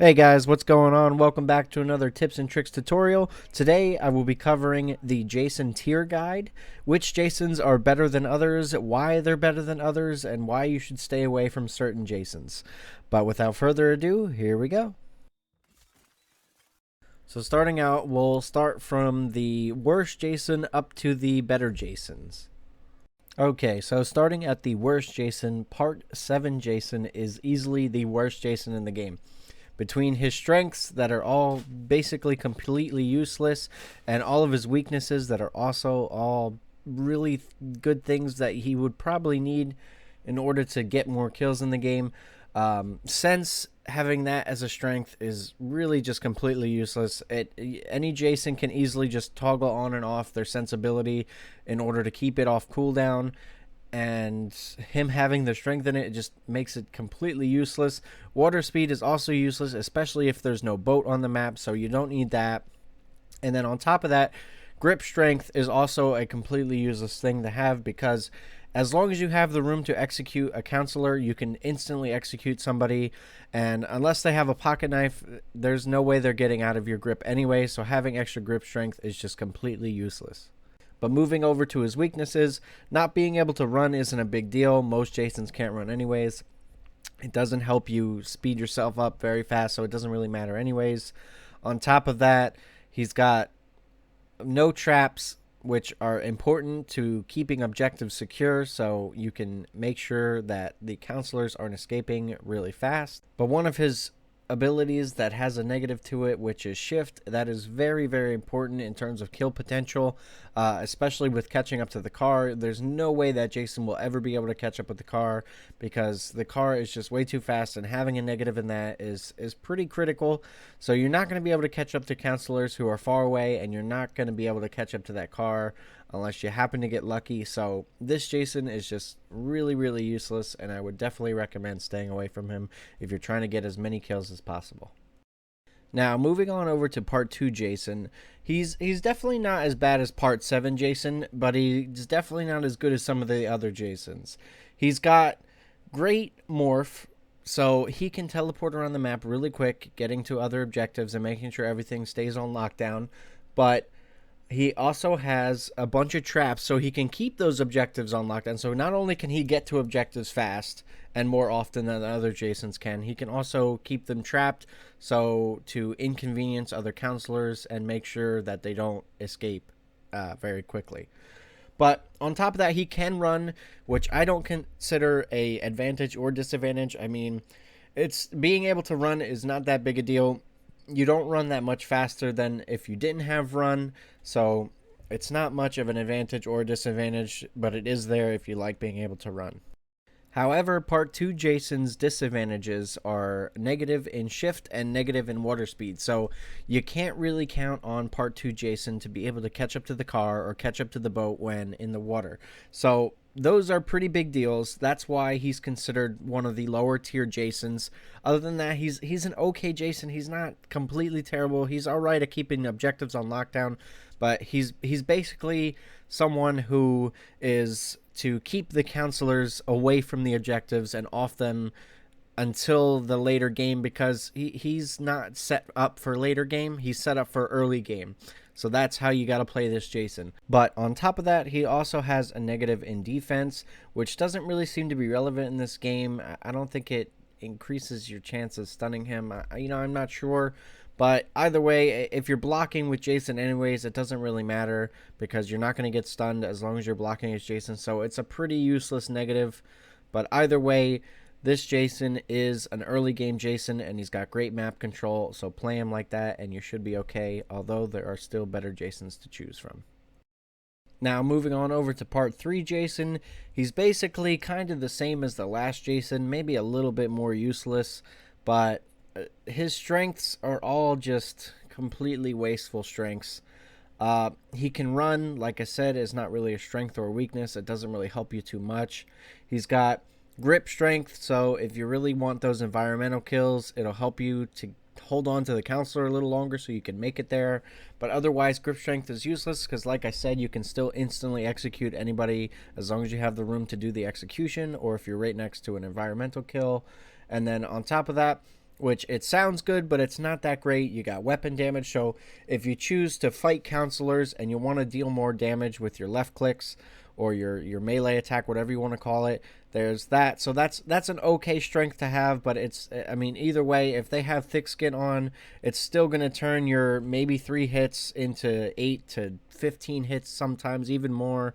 Hey guys, what's going on? Welcome back to another tips and tricks tutorial. Today I will be covering the Jason tier guide, which Jasons are better than others, why they're better than others, and why you should stay away from certain Jasons. But without further ado, here we go. So starting out, we'll start from the worst Jason up to the better Jasons. Okay, so starting at the worst Jason, Part 7 Jason is easily the worst Jason in the game. Between his strengths that are all basically completely useless and all of his weaknesses that are also all really good things that he would probably need in order to get more kills in the game, Sense having that as a strength is really just completely useless. Any Jason can easily just toggle on and off their sensibility in order to keep it off cooldown, and him having the strength in it just makes it completely useless. Water speed is also useless, especially if there's no boat on the map, so you don't need that. And then on top of that, grip strength is also a completely useless thing to have, because as long as you have the room to execute a counselor, you can instantly execute somebody, and unless they have a pocket knife, there's no way they're getting out of your grip anyway, so having extra grip strength is just completely useless. But moving over to his weaknesses, not being able to run isn't a big deal. Most Jasons can't run anyways. It doesn't help you speed yourself up very fast, so it doesn't really matter anyways. On top of that, he's got no traps, which are important to keeping objectives secure, so you can make sure that the counselors aren't escaping really fast. But one of his abilities that has a negative to it, which is shift, that is very, very important in terms of kill potential, especially with catching up to the car. There's no way that Jason will ever be able to catch up with the car, because the car is just way too fast, and having a negative in that is pretty critical. So you're not going to be able to catch up to counselors who are far away, and you're not going to be able to catch up to that car unless you happen to get lucky. So this Jason is just really, really useless, and I would definitely recommend staying away from him if you're trying to get as many kills as possible. Now, moving on over to Part 2 Jason, he's definitely not as bad as Part 7 Jason, but he's definitely not as good as some of the other Jasons. He's got great morph, so he can teleport around the map really quick, getting to other objectives and making sure everything stays on lockdown, but he also has a bunch of traps, so he can keep those objectives on lockdown. So not only can he get to objectives fast and more often than other Jasons can, he can also keep them trapped, so to inconvenience other counselors and make sure that they don't escape very quickly. But on top of that, he can run, which I don't consider a advantage or disadvantage. I mean, it's being able to run is not that big a deal. You don't run that much faster than if you didn't have run, so it's not much of an advantage or disadvantage, but it is there if you like being able to run. However, Part 2 Jason's disadvantages are negative in shift and negative in water speed, so you can't really count on Part 2 Jason to be able to catch up to the car or catch up to the boat when in the water. So those are pretty big deals. That's why he's considered one of the lower tier Jasons. Other than that, he's an okay Jason. He's not completely terrible. He's all right at keeping objectives on lockdown, but he's basically someone who is to keep the counselors away from the objectives and off them until the later game, because he's not set up for later game. He's set up for early game. So that's how you got to play this Jason. But on top of that, he also has a negative in defense, which doesn't really seem to be relevant in this game. I don't think it increases your chance of stunning him. I'm not sure. But either way, if you're blocking with Jason anyways, it doesn't really matter, because you're not going to get stunned as long as you're blocking as Jason. So it's a pretty useless negative. But either way, this Jason is an early game Jason, and he's got great map control, so play him like that and you should be okay, although there are still better Jasons to choose from. Now, moving on over to Part 3 Jason, he's basically kind of the same as the last Jason, maybe a little bit more useless, but his strengths are all just completely wasteful strengths. He can run, like I said, is not really a strength or a weakness. It doesn't really help you too much. He's got grip strength, so if you really want those environmental kills, it'll help you to hold on to the counselor a little longer so you can make it there. But otherwise, grip strength is useless, because like I said, you can still instantly execute anybody as long as you have the room to do the execution, or if you're right next to an environmental kill. And then on top of that, which it sounds good, but it's not that great. You got weapon damage, so if you choose to fight counselors and you want to deal more damage with your left clicks or your melee attack, whatever you want to call it, there's that. So that's an okay strength to have, but I mean, either way, if they have thick skin on, it's still going to turn your maybe 3 hits into 8 to 15 hits, sometimes even more.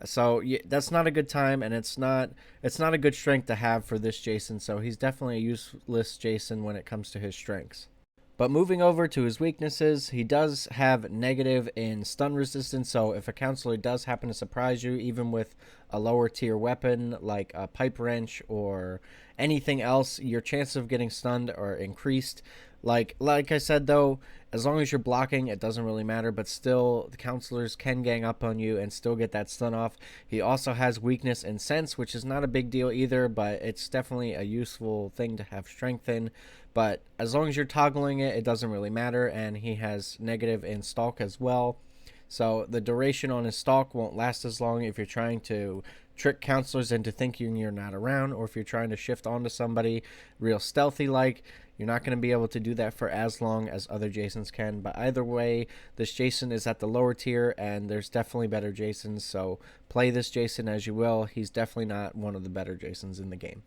So that's not a good time, and it's not a good strength to have for this Jason. So he's definitely a useless Jason when it comes to his strengths. But moving over to his weaknesses, he does have negative in stun resistance. So if a counselor does happen to surprise you, even with a lower tier weapon like a pipe wrench or anything else, your chances of getting stunned are increased. Like I said, though, as long as you're blocking, it doesn't really matter, but still, the counselors can gang up on you and still get that stun off. He also has weakness in sense, which is not a big deal either, but it's definitely a useful thing to have strength in. But as long as you're toggling it, it doesn't really matter, and he has negative in stalk as well. So the duration on his stalk won't last as long if you're trying to trick counselors into thinking you're not around, or if you're trying to shift onto somebody real stealthy like. You're not going to be able to do that for as long as other Jasons can. But either way, this Jason is at the lower tier, and there's definitely better Jasons. So play this Jason as you will. He's definitely not one of the better Jasons in the game.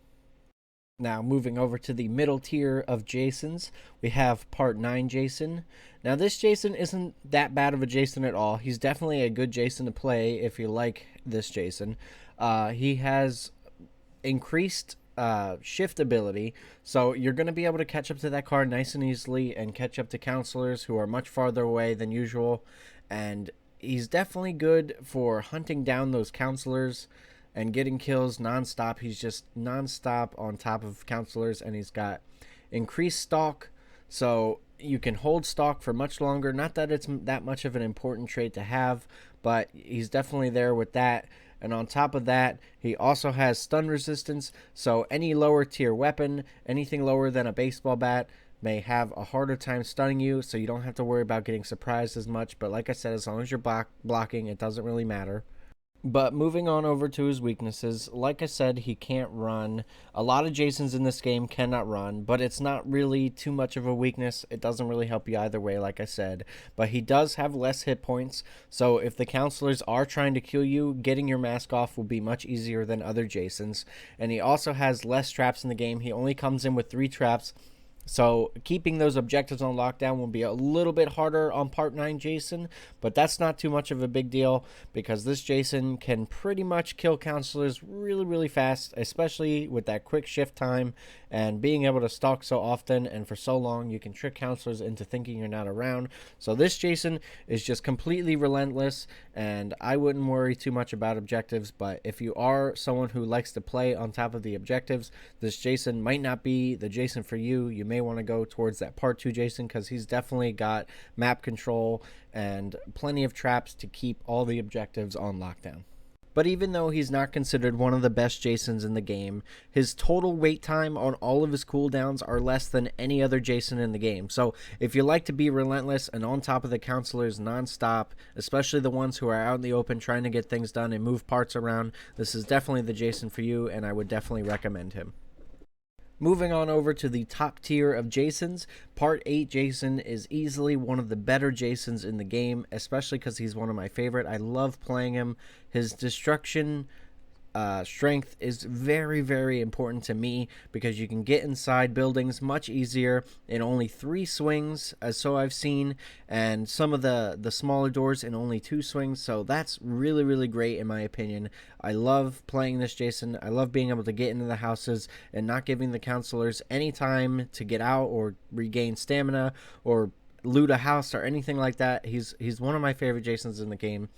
Now, moving over to the middle tier of Jasons, we have Part 9 Jason. Now, this Jason isn't that bad of a Jason at all. He's definitely a good Jason to play if you like this Jason. He has increased shift ability, so you're going to be able to catch up to that car nice and easily and catch up to counselors who are much farther away than usual. And he's definitely good for hunting down those counselors and getting kills nonstop. He's just nonstop on top of counselors, and he's got increased stalk, so you can hold stalk for much longer. Not that it's that much of an important trait to have, but he's definitely there with that. And on top of that, he also has stun resistance, so any lower tier weapon, anything lower than a baseball bat, may have a harder time stunning you, so you don't have to worry about getting surprised as much. But like I said, as long as you're blocking, it doesn't really matter. But moving on over to his weaknesses, like I said, he can't run. A lot of Jasons in this game cannot run, but it's not really too much of a weakness. It doesn't really help you either way, like I said. But he does have less hit points, so if the counselors are trying to kill you, getting your mask off will be much easier than other Jasons. And he also has less traps in the game. He only comes in with 3 traps. So keeping those objectives on lockdown will be a little bit harder on Part 9 Jason, but that's not too much of a big deal because this Jason can pretty much kill counselors really, really fast, especially with that quick shift time and being able to stalk so often and for so long. You can trick counselors into thinking you're not around. So this Jason is just completely relentless, and I wouldn't worry too much about objectives, but if you are someone who likes to play on top of the objectives, this Jason might not be the Jason for you. You may want to go towards that Part 2 Jason because he's definitely got map control and plenty of traps to keep all the objectives on lockdown. But even though he's not considered one of the best Jasons in the game, his total wait time on all of his cooldowns are less than any other Jason in the game. So if you like to be relentless and on top of the counselors nonstop, especially the ones who are out in the open trying to get things done and move parts around, this is definitely the Jason for you, and I would definitely recommend him. Moving on over to the top tier of Jasons, Part 8 Jason is easily one of the better Jasons in the game, especially because he's one of my favorite. I love playing him. His destruction strength is very, very important to me because you can get inside buildings much easier in only 3 swings, as so I've seen, and some of the smaller doors in only 2 swings. So that's really, really great in my opinion. I love playing this Jason. I love being able to get into the houses and not giving the counselors any time to get out or regain stamina or loot a house or anything like that. He's one of my favorite Jasons in the game,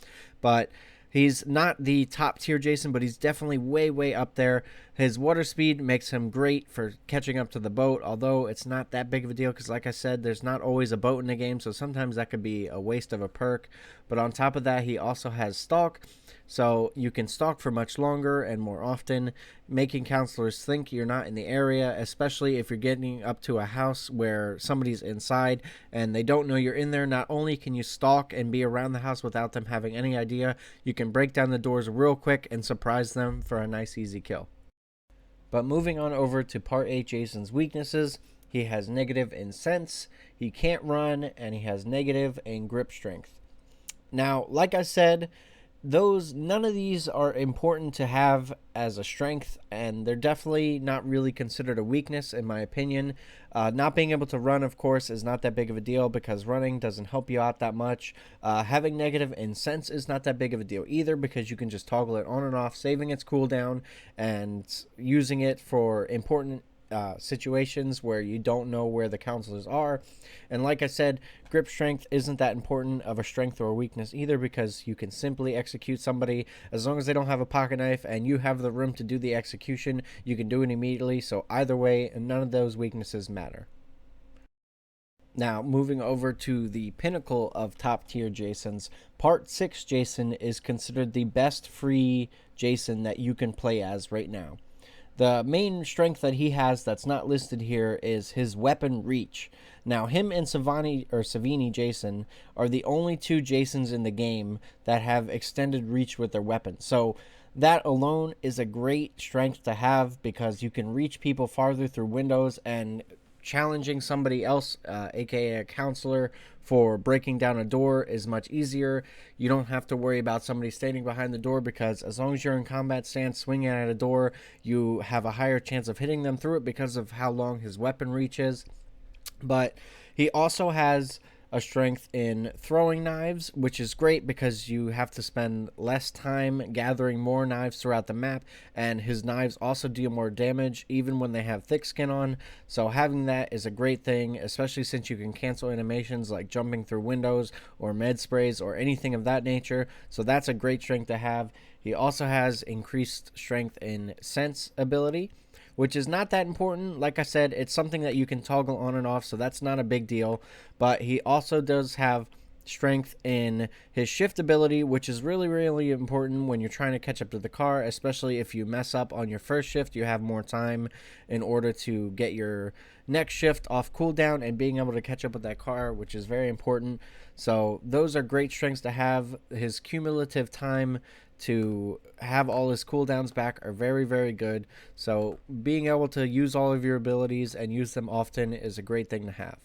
but he's not the top tier Jason, but he's definitely way, way up there. His water speed makes him great for catching up to the boat, although it's not that big of a deal because, like I said, there's not always a boat in the game, so sometimes that could be a waste of a perk. But on top of that, he also has stalk, so you can stalk for much longer and more often, making counselors think you're not in the area, especially if you're getting up to a house where somebody's inside and they don't know you're in there. Not only can you stalk and be around the house without them having any idea, you can break down the doors real quick and surprise them for a nice easy kill. But moving on over to Part 8 Jason's weaknesses, he has negative in sense, he can't run, and he has negative in grip strength. Now, like I said, none of these are important to have as a strength, and they're definitely not really considered a weakness in my opinion. Not being able to run, of course, is not that big of a deal because running doesn't help you out that much. Having negative in sense is not that big of a deal either because you can just toggle it on and off, saving its cooldown and using it for important situations where you don't know where the counselors are. And like I said, grip strength isn't that important of a strength or a weakness either because you can simply execute somebody as long as they don't have a pocket knife and you have the room to do the execution. You can do it immediately. So either way, none of those weaknesses matter. Now, moving over to the pinnacle of top tier Jasons, Part 6 Jason is considered the best free Jason that you can play as right now. The main strength that he has that's not listed here is his weapon reach. Now, him and Savini Jason are the only two Jasons in the game that have extended reach with their weapons. So that alone is a great strength to have because you can reach people farther through windows, and challenging somebody else, aka a counselor, for breaking down a door is much easier. You don't have to worry about somebody standing behind the door because as long as you're in combat stance swinging at a door, you have a higher chance of hitting them through it because of how long his weapon reach is. But he also has a strength in throwing knives, which is great because you have to spend less time gathering more knives throughout the map, and his knives also deal more damage even when they have thick skin on. So having that is a great thing, especially since you can cancel animations like jumping through windows or med sprays or anything of that nature. So that's a great strength to have. He also has increased strength in sense ability, which is not that important. Like I said, it's something that you can toggle on and off, so that's not a big deal. But he also does have strength in his shift ability, which is really, really important when you're trying to catch up to the car, especially if you mess up on your first shift. You have more time in order to get your next shift off cooldown and being able to catch up with that car, which is very important. So those are great strengths to have. His cumulative time to have all his cooldowns back are very, very good. So being able to use all of your abilities and use them often is a great thing to have.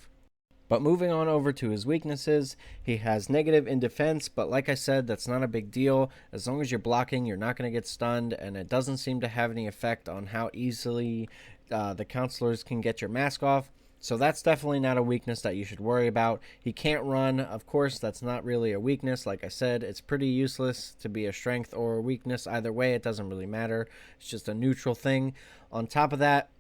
But moving on over to his weaknesses, he has negative in defense, but like I said, that's not a big deal. As long as you're blocking, you're not going to get stunned, and it doesn't seem to have any effect on how easily the counselors can get your mask off. So that's definitely not a weakness that you should worry about. He can't run. Of course, that's not really a weakness. Like I said, it's pretty useless to be a strength or a weakness. Either way, it doesn't really matter. It's just a neutral thing. On top of that,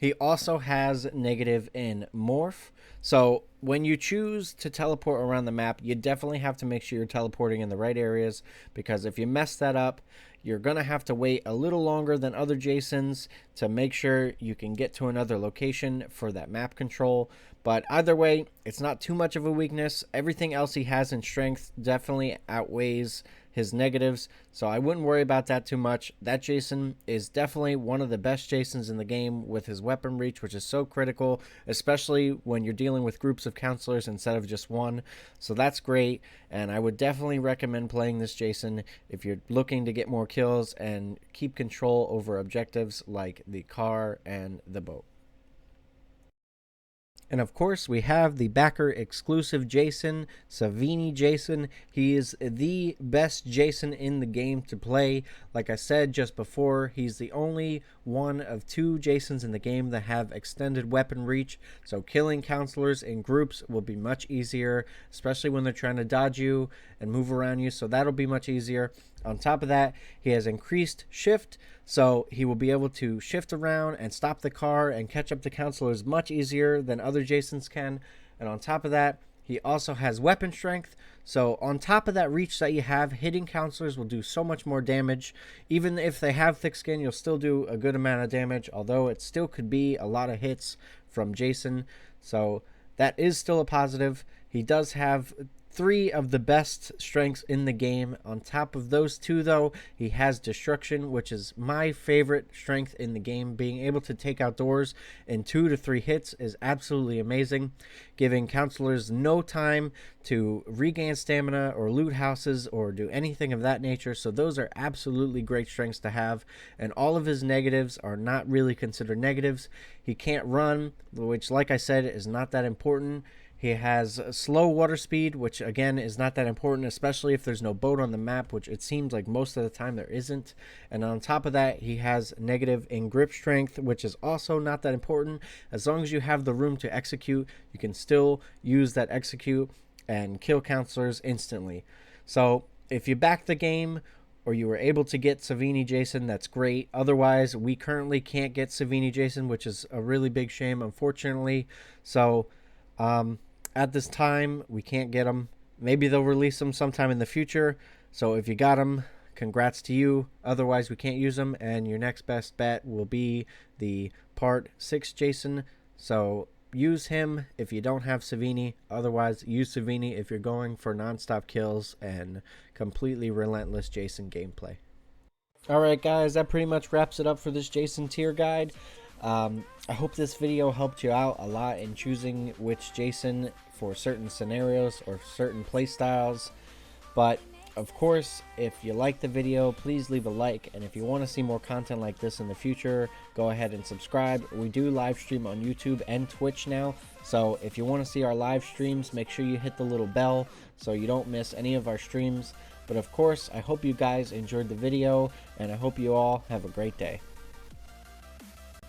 he also has negative in morph. So when you choose to teleport around the map, you definitely have to make sure you're teleporting in the right areas, because if you mess that up, you're going to have to wait a little longer than other Jasons to make sure you can get to another location for that map control. But either way, it's not too much of a weakness. Everything else he has in strength definitely outweighs his negatives, so I wouldn't worry about that too much. That Jason is definitely one of the best Jasons in the game with his weapon reach, which is so critical, especially when you're dealing with groups of counselors instead of just one. So that's great, and I would definitely recommend playing this Jason if you're looking to get more kills and keep control over objectives like the car and the boat. And of course, we have the backer exclusive Jason, Savini Jason. He is the best Jason in the game to play. Like I said just before, he's the only one of two Jasons in the game that have extended weapon reach. So killing counselors in groups will be much easier, especially when they're trying to dodge you and move around you. So that'll be much easier. On top of that, he has increased shift, so he will be able to shift around and stop the car and catch up to counselors much easier than other Jasons can. And on top of that, he also has weapon strength, so on top of that reach that you have, hitting counselors will do so much more damage. Even if they have thick skin, you'll still do a good amount of damage, although it still could be a lot of hits from Jason. So that is still a positive. He does have three of the best strengths in the game. On top of those two, though, he has destruction, which is my favorite strength in the game. Being able to take out doors in 2 to 3 hits is absolutely amazing, giving counselors no time to regain stamina or loot houses or do anything of that nature. So those are absolutely great strengths to have, and all of his negatives are not really considered negatives. He can't run, which, like I said, is not that important. He has slow water speed, which again is not that important, especially if there's no boat on the map, which it seems like most of the time there isn't. And on top of that, he has negative in grip strength, which is also not that important. As long as you have the room to execute, you can still use that execute and kill counselors instantly. So if you back the game or you were able to get Savini Jason, that's great. Otherwise, we currently can't get Savini Jason, which is a really big shame, unfortunately. So at this time, we can't get them. Maybe they'll release them sometime in the future. So if you got them, congrats to you. Otherwise, we can't use them. And your next best bet will be the Part 6 Jason. So use him if you don't have Savini. Otherwise, use Savini if you're going for non-stop kills and completely relentless Jason gameplay. Alright guys, that pretty much wraps it up for this Jason tier guide. I hope this video helped you out a lot in choosing which Jason for certain scenarios or certain playstyles. But of course, if you like the video, please leave a like, and if you want to see more content like this in the future, go ahead and subscribe. We do live stream on YouTube and Twitch now, so if you want to see our live streams, make sure you hit the little bell so you don't miss any of our streams. But of course, I hope you guys enjoyed the video, and I hope you all have a great day.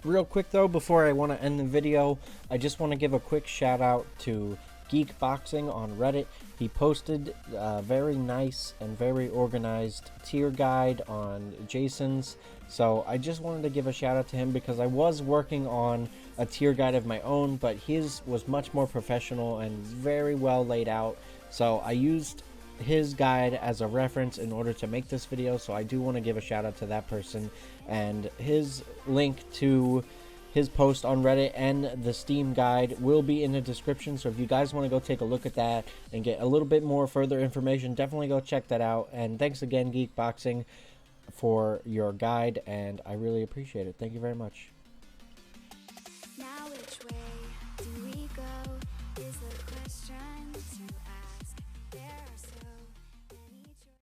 Real quick though, before I want to end the video, I just want to give a quick shout out to Geek Boxing on Reddit. He posted a very nice and very organized tier guide on Jason's. So I just wanted to give a shout out to him because I was working on a tier guide of my own, but his was much more professional and very well laid out. So I used his guide as a reference in order to make this video, so I do want to give a shout out to that person, and his link to his post on Reddit and the Steam guide will be in the description. So if you guys want to go take a look at that and get a little bit more further information, definitely go check that out. And thanks again, Geek Boxing, for your guide, and I really appreciate it. Thank you very much. Now which way?